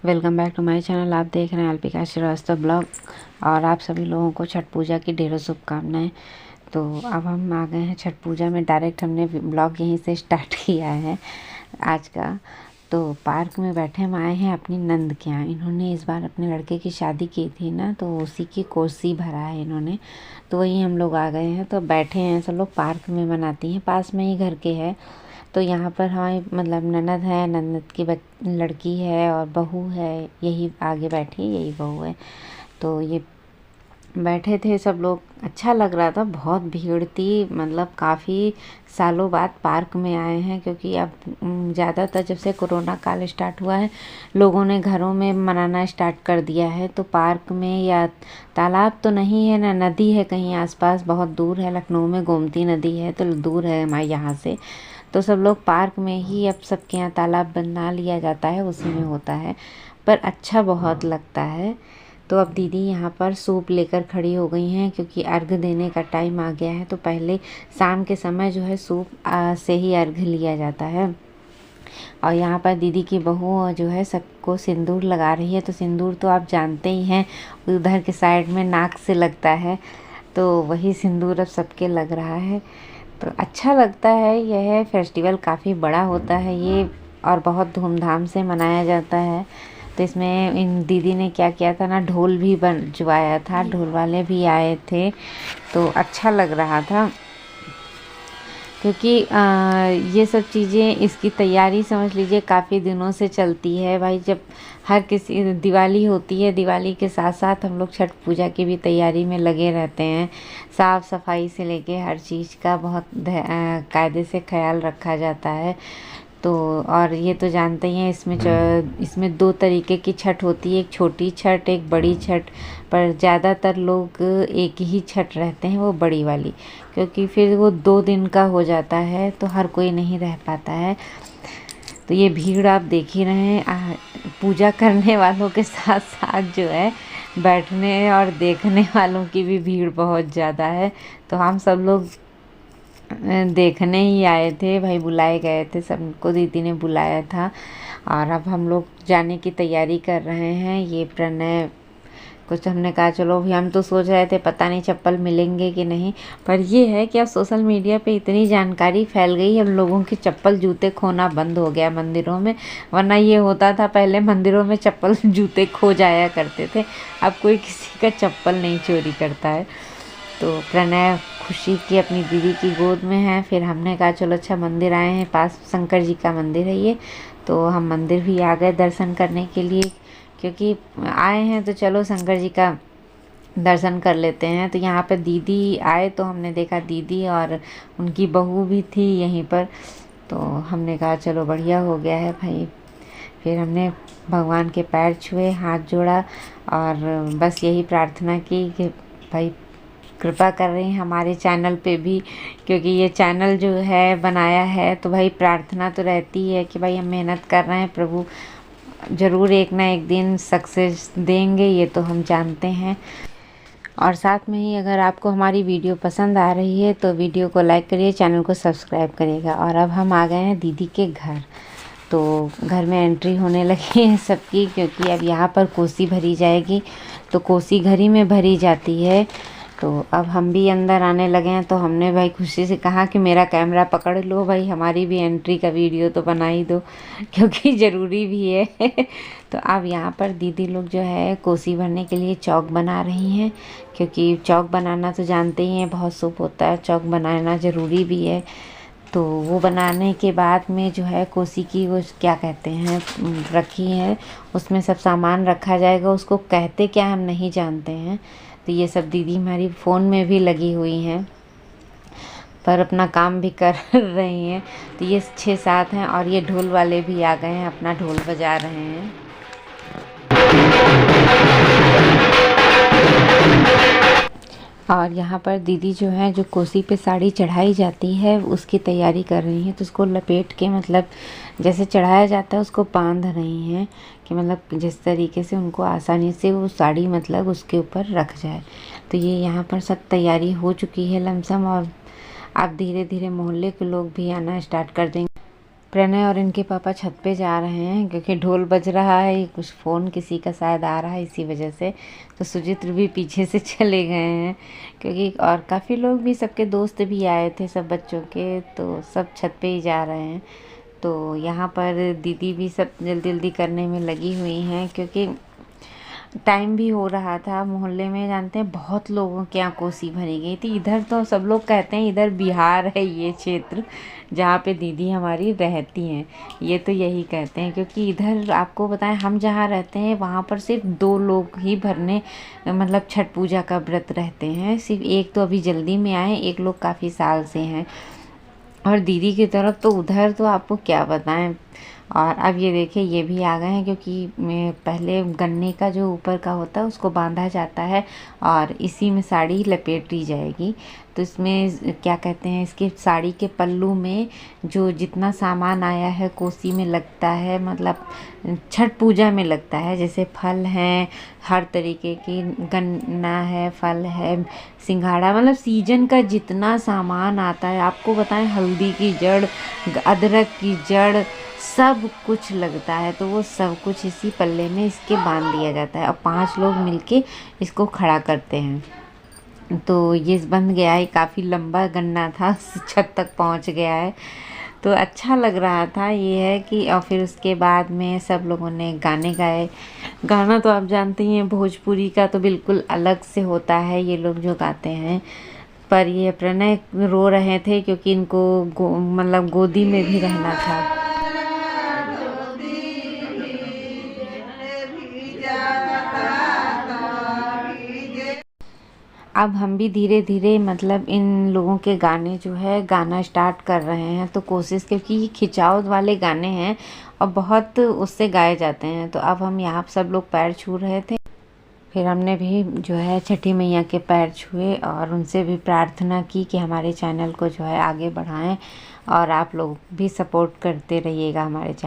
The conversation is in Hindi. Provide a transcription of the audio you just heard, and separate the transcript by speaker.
Speaker 1: Welcome back to my channel. आप देख रहे हैं अल्पिका श्रीवास्तव ब्लॉग और आप सभी लोगों को छठ पूजा की ढेरों शुभकामनाएं। तो अब हम आ गए हैं छठ पूजा में। डायरेक्ट हमने ब्लॉग यहीं से स्टार्ट किया है आज का। तो पार्क में बैठे हम आए हैं अपनी नंद के यहाँ। इन्होंने इस बार अपने लड़के की शादी की थी ना, तो उसी की कोसी भरा है इन्होंने। तो वही हम लोग आ गए हैं, तो बैठे हैं। सब लोग पार्क में मनाती हैं, पास में ही घर के है। तो यहाँ पर हमारी मतलब ननद है, ननद की लड़की है और बहू है। यही आगे बैठी, यही बहू है। तो ये बैठे थे सब लोग। अच्छा लग रहा था, बहुत भीड़ थी। मतलब काफ़ी सालों बाद पार्क में आए हैं, क्योंकि अब ज़्यादातर जब से कोरोना काल स्टार्ट हुआ है, लोगों ने घरों में मनाना स्टार्ट कर दिया है। तो पार्क में या तालाब तो नहीं है ना, नदी है कहीं आसपास, बहुत दूर है। लखनऊ में गोमती नदी है, तो दूर है हमारे यहाँ से। तो सब लोग पार्क में ही, अब सबके यहाँ तालाब बना लिया जाता है, उसी में होता है। पर अच्छा बहुत लगता है। तो अब दीदी यहाँ पर सूप लेकर खड़ी हो गई हैं, क्योंकि अर्घ देने का टाइम आ गया है। तो पहले शाम के समय जो है सूप से ही अर्घ लिया जाता है। और यहाँ पर दीदी की बहू जो है सबको सिंदूर लगा रही है। तो सिंदूर तो आप जानते ही हैं, उधर के साइड में नाक से लगता है, तो वही सिंदूर अब सबके लग रहा है। तो अच्छा लगता है। यह फेस्टिवल काफ़ी बड़ा होता है ये, और बहुत धूमधाम से मनाया जाता है। तो इसमें इन दीदी ने क्या किया था ना, ढोल भी बजवाया था, ढोल वाले भी आए थे। तो अच्छा लग रहा था, क्योंकि ये सब चीज़ें, इसकी तैयारी समझ लीजिए काफ़ी दिनों से चलती है भाई। जब हर किसी दिवाली होती है, दिवाली के साथ साथ हम लोग छठ पूजा की भी तैयारी में लगे रहते हैं। साफ़ सफाई से लेके हर चीज़ का बहुत कायदे से ख्याल रखा जाता है। तो और ये तो जानते ही हैं, इसमें 2 तरीके की छठ होती है, एक छोटी छठ, एक बड़ी छठ। पर ज़्यादातर लोग एक ही छठ रहते हैं, वो बड़ी वाली, क्योंकि फिर वो 2 दिन का हो जाता है, तो हर कोई नहीं रह पाता है। तो ये भीड़ आप देख ही रहे हैं, पूजा करने वालों के साथ साथ जो है बैठने और देखने वालों की भी भीड़ बहुत ज़्यादा है। तो हम सब लोग देखने ही आए थे भाई, बुलाए गए थे, सबको दीदी ने बुलाया था। और अब हम लोग जाने की तैयारी कर रहे हैं। ये प्रणय कुछ, हमने कहा चलो भी, हम तो सोच रहे थे पता नहीं चप्पल मिलेंगे कि नहीं। पर ये है कि अब सोशल मीडिया पे इतनी जानकारी फैल गई, अब लोगों के चप्पल जूते खोना बंद हो गया मंदिरों में। वरना ये होता था पहले, मंदिरों में चप्पल जूते खो जाया करते थे। अब कोई किसी का चप्पल नहीं चोरी करता है। तो प्रणय खुशी की अपनी दीदी की गोद में है। फिर हमने कहा चलो अच्छा, मंदिर आए हैं, पास शंकर जी का मंदिर है ये, तो हम मंदिर भी आ गए दर्शन करने के लिए। क्योंकि आए हैं तो चलो शंकर जी का दर्शन कर लेते हैं। तो यहाँ पर दीदी आए तो हमने देखा दीदी और उनकी बहू भी थी यहीं पर। तो हमने कहा चलो बढ़िया हो गया है भाई। फिर हमने भगवान के पैर छुए, हाथ जोड़ा और बस यही प्रार्थना की कि भाई कृपा कर रही हैं हमारे चैनल पे भी, क्योंकि ये चैनल जो है बनाया है, तो भाई प्रार्थना तो रहती है कि भाई हम मेहनत कर रहे हैं, प्रभु ज़रूर एक ना एक दिन सक्सेस देंगे, ये तो हम जानते हैं। और साथ में ही अगर आपको हमारी वीडियो पसंद आ रही है तो वीडियो को लाइक करिए, चैनल को सब्सक्राइब करिएगा। और अब हम आ गए हैं दीदी के घर। तो घर में एंट्री होने लगी है सबकी, क्योंकि अब यहाँ पर कोसी भरी जाएगी। तो कोसी घर ही में भरी जाती है। तो अब हम भी अंदर आने लगे हैं। तो हमने भाई खुशी से कहा कि मेरा कैमरा पकड़ लो भाई, हमारी भी एंट्री का वीडियो तो बना ही दो, क्योंकि ज़रूरी भी है। तो अब यहाँ पर दीदी लोग जो है कोसी भरने के लिए चौक बना रही हैं, क्योंकि चौक बनाना तो जानते ही हैं बहुत शुभ होता है, चौक बनाना ज़रूरी भी है। तो वो बनाने के बाद में जो है कोसी की वो क्या कहते हैं रखी है, उसमें सब सामान रखा जाएगा। उसको कहते क्या हम नहीं जानते हैं। तो ये सब दीदी हमारी फ़ोन में भी लगी हुई हैं, पर अपना काम भी कर रही हैं। तो ये 6-7 हैं, और ये ढोल वाले भी आ गए हैं, अपना ढोल बजा रहे हैं। और यहाँ पर दीदी जो है, जो कोसी पे साड़ी चढ़ाई जाती है उसकी तैयारी कर रही हैं। तो उसको लपेट के, मतलब जैसे चढ़ाया जाता है उसको बांध रही हैं, कि मतलब जिस तरीके से उनको आसानी से वो साड़ी मतलब उसके ऊपर रख जाए। तो ये यहाँ पर सब तैयारी हो चुकी है लमसम, और अब धीरे धीरे मोहल्ले के लोग भी आना स्टार्ट कर देंगे। प्रणय और इनके पापा छत पे जा रहे हैं क्योंकि ढोल बज रहा है, कुछ फ़ोन किसी का शायद आ रहा है इसी वजह से। तो सुचित्र भी पीछे से चले गए हैं क्योंकि और काफ़ी लोग भी, सबके दोस्त भी आए थे सब बच्चों के, तो सब छत पे ही जा रहे हैं। तो यहाँ पर दीदी भी सब जल्दी जल्दी करने में लगी हुई हैं क्योंकि टाइम भी हो रहा था। मोहल्ले में जानते हैं बहुत लोगों के यहाँ कोसी भरी गई थी। इधर तो सब लोग कहते हैं इधर बिहार है ये क्षेत्र जहाँ पे दीदी हमारी रहती हैं, ये तो यही कहते हैं क्योंकि इधर आपको बताएं हम जहाँ रहते हैं वहाँ पर सिर्फ 2 लोग ही भरने मतलब छठ पूजा का व्रत रहते हैं। सिर्फ एक तो अभी जल्दी में आए, एक लोग काफ़ी साल से हैं। और दीदी की तरफ तो उधर तो आपको क्या बताएं। और अब ये देखिए ये भी आ गए हैं क्योंकि पहले गन्ने का जो ऊपर का होता है उसको बांधा जाता है और इसी में साड़ी लपेटी जाएगी। तो इसमें क्या कहते हैं, इसके साड़ी के पल्लू में जो जितना सामान आया है कोसी में लगता है, मतलब छठ पूजा में लगता है, जैसे फल हैं, हर तरीके की गन्ना है, फल है, सिंघाड़ा, मतलब सीजन का जितना सामान आता है आपको बताएं, हल्दी की जड़, अदरक की जड़, सब कुछ लगता है। तो वो सब कुछ इसी पल्ले में इसके बांध दिया जाता है और 5 लोग मिलके इसको खड़ा करते हैं। तो ये बन गया है, काफ़ी लंबा गन्ना था, छत तक पहुंच गया है। तो अच्छा लग रहा था। ये है कि और फिर उसके बाद में सब लोगों ने गाने गाए। गाना तो आप जानते ही हैं भोजपुरी का तो बिल्कुल अलग से होता है ये लोग जो गाते हैं। पर ये प्रणय रो रहे थे क्योंकि इनको मतलब गोदी में भी रहना था। अब हम भी धीरे धीरे मतलब इन लोगों के गाने जो है गाना स्टार्ट कर रहे हैं। तो कोशिश, क्योंकि ये खिंचाव वाले गाने हैं और बहुत उससे गाए जाते हैं। तो अब हम यहाँ सब लोग पैर छू रहे थे, फिर हमने भी जो है छठी मैया के पैर छुए और उनसे भी प्रार्थना की कि हमारे चैनल को जो है आगे बढ़ाएं और आप लोग भी सपोर्ट करते रहिएगा हमारे चैनल।